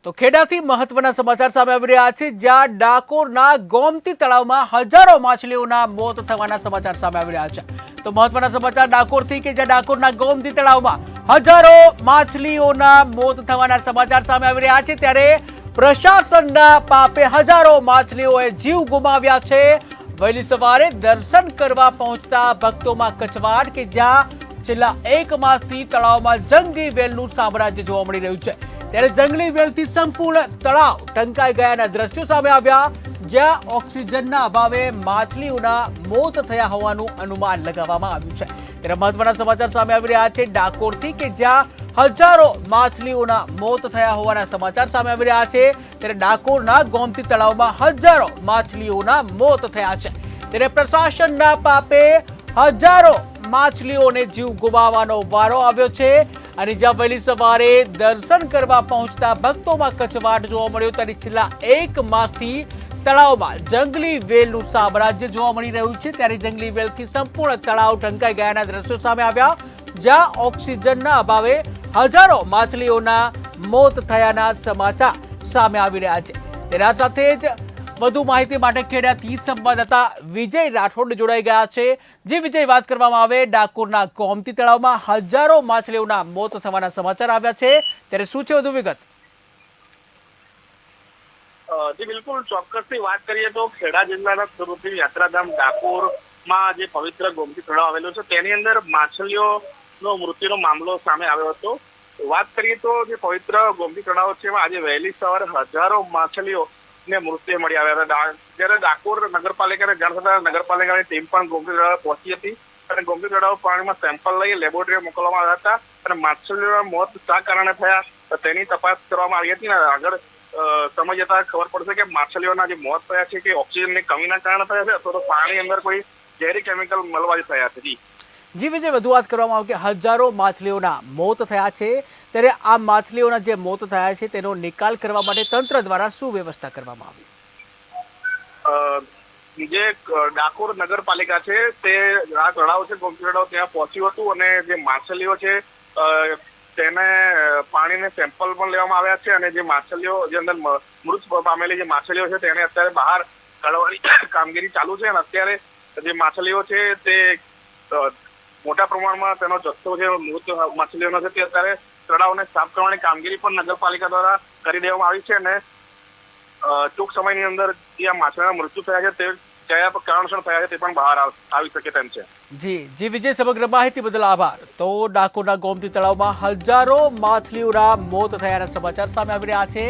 તો ખેડાથી મહત્વના સમાચાર સામે આવી રહ્યા છે, જ્યાં ડાકોરના ગોમતી તળાવમાં હજારો માછલીઓના મોત થવાના સમાચાર સામે આવી રહ્યા છે। તો મહત્વના સમાચાર ડાકોરથી કે જ્યાં ડાકોરના ગોમતી તળાવમાં હજારો માછલીઓના મોત થવાના સમાચાર સામે આવી રહ્યા છે, ત્યારે પ્રશાસનના પાપે હજારો માછલીઓએ જીવ ગુમાવ્યા છે। વહેલી સવારે દર્શન કરવા પહોંચતા ભક્તોમાં કચવાટ કે જ્યાં છેલ્લા એક માસથી તળાવમાં જંગલી વેલનું સામ્રાજ્ય જોવા મળી રહ્યું છે, ત્યારે જંગલી વેલથી સંપૂર્ણ તળાવ ઢંકાઈ ગયાના દ્રશ્યો સામે આવ્યા, જ્યાં ઓક્સિજનના અભાવે માછલીઓના મોત થયા હોવાનું અનુમાન લગાવવામાં આવ્યું છે। ત્યારે મહત્વના સમાચાર સામે આવી રહ્યા છે ડાકોરથી કે જ્યાં હજારો માછલીઓના મોત થયા હોવાના સમાચાર સામે આવી રહ્યા છે, ત્યારે ડાકોરના ગોમતી તળાવમાં હજારો માછલીઓના મોત થયા છે, ત્યારે પ્રશાસનના પાપે હજારો માછલીઓને જીવ ગુમાવવાનો વારો આવ્યો છે। અને જ્યાં વહેલી સવારે દર્શન કરવા પહોંચતા ભક્તોમાં કચવાટ જોવા મળ્યો, ત્યારે છેલ્લા એક માસથી તળાવમાં જંગલી વેલનું સામ્રાજ્ય જોવા મળી રહ્યું છે, ત્યારે જંગલી વેલથી સંપૂર્ણ તળાવ ઢંકાઈ ગયાના દ્રશ્યો સામે આવ્યા, જ્યાં ઓક્સિજનના અભાવે હજારો માછલીઓના મોત થયાના સમાચાર સામે આવી રહ્યા છે। તેના સાથે જ વધુ માહિતી માટે ખેડાથી સંવાદદાતા વિજય રાઠોડ જોડાઈ ગયા છે। જે વિજય, વાત કરવામાં આવે ડાકોરના ગોમતી તળાવમાં હજારો માછલીઓના મોત થવાના સમાચાર આવ્યા છે, ત્યારે શું છે વધુ વિગત? જી બિલકુલ, ચોક્કસથી વાત કરીએ તો ખેડા જિલ્લાના સર્વોપરી યાત્રાધામ ડાકોરમાં જે પવિત્ર ગોમતી તળાવ આવેલું છે, તેની અંદર માછલીઓનો મૃત્યુનો મામલો સામે આવ્યો હતો। વાત કરીએ તો જે પવિત્ર ગોમતી તળાવ છે, એમાં આજે વહેલી સવારે હજારો માછલીઓ ને મૃત્યુ મળી આવ્યા હતા, જ્યારે ડાકોર નગરપાલિકાને જાણ થતાં નગરપાલિકાની ટીમ પણ ગોમતી તળાવ પહોંચી હતી અને ગોમતી તળાવ પાણીમાં સેમ્પલ લઈ લેબોરેટરીમાં મોકલવામાં આવ્યા હતા અને માછલીઓના મોત શા કારણે થયા તેની તપાસ કરવામાં આવી હતી। આગળ સમય જતા ખબર પડશે કે માછલીઓના જે મોત થયા છે કે ઓક્સિજનની કમીના કારણે થયા છે અથવા તો પાણી અંદર કોઈ ઝેરી કેમિકલ મળવાથી થયા છે। જી વિજય, વધુ વાત કરવામાં આવે કે હજારો માછલીઓના મોત થયા છે, ત્યારે આ માછલીઓના જે મોત થયા છે તેનો નિકાલ કરવા માટે તંત્ર દ્વારા શું વ્યવસ્થા કરવામાં આવી? જે ડાકોર નગરપાલિકા છે તે આ તળાવ છે ગોમતી તળાવ, ત્યાં પહોંચ્યું હતું અને જે માછલીઓ છે તેને પાણીને સેમ્પલ પણ લેવામાં આવ્યા છે અને જે માછલીઓ જે અંદર મૃત પામેલી જે માછલીઓ છે તેને અત્યારે બહાર કાઢવાની કામગીરી ચાલુ છે અને અત્યારે જે માછલીઓ છે તે મોટા પ્રમાણમાં તેનો જથ્થો છે મૃત માછલીઓનો છે તે અત્યારે તળાવને સાફ કરવાની કામગીરી પણ નગરપાલિકા દ્વારા કરી દેવામાં આવી છે અને ટૂંક સમયની અંદર જે આ માછલીના મૃત્યુ થયા છે તે કયા કારણસર થયા છે તે પણ બહાર આવી શકે તેમ છે। જી વિજય, સમગ્ર માહિતી બદલ આભાર। તો ડાકોરના ગોમતી તળાવમાં હજારો માછલીઓના મોત થયાના સમાચાર સામે આવી રહ્યા છે,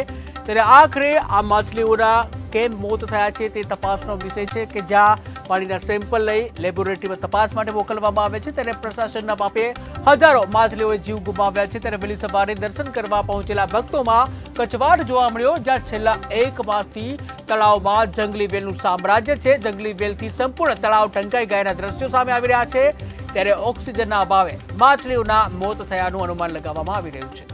ત્યારે આખરે આ માછલીઓના કેમ મોત થયા છે તે તપાસનો વિષય છે કે જ્યાં પાણીના સેમ્પલ લઈ લેબોરેટરીમાં તપાસ માટે મોકલવામાં આવે છે, ત્યારે પ્રશાસનના પાપે હજારો માછલીઓએ જીવ ગુમાવ્યા છે। ત્યારે વહેલી સવારે દર્શન કરવા પહોંચેલા ભક્તોમાં કચવાટ જોવા મળ્યો, જ્યાં છેલ્લા એક માસથી તળાવમાં જંગલી વેલનું સામ્રાજ્ય છે, જંગલી વેલથી સંપૂર્ણ તળાવ ઢંકાઈ ગયાના દ્રશ્યો સામે આવી રહ્યા છે, ત્યારે ઓક્સિજનના અભાવે માછલીઓના મોત થયાનું અનુમાન લગાવવામાં આવી રહ્યું છે।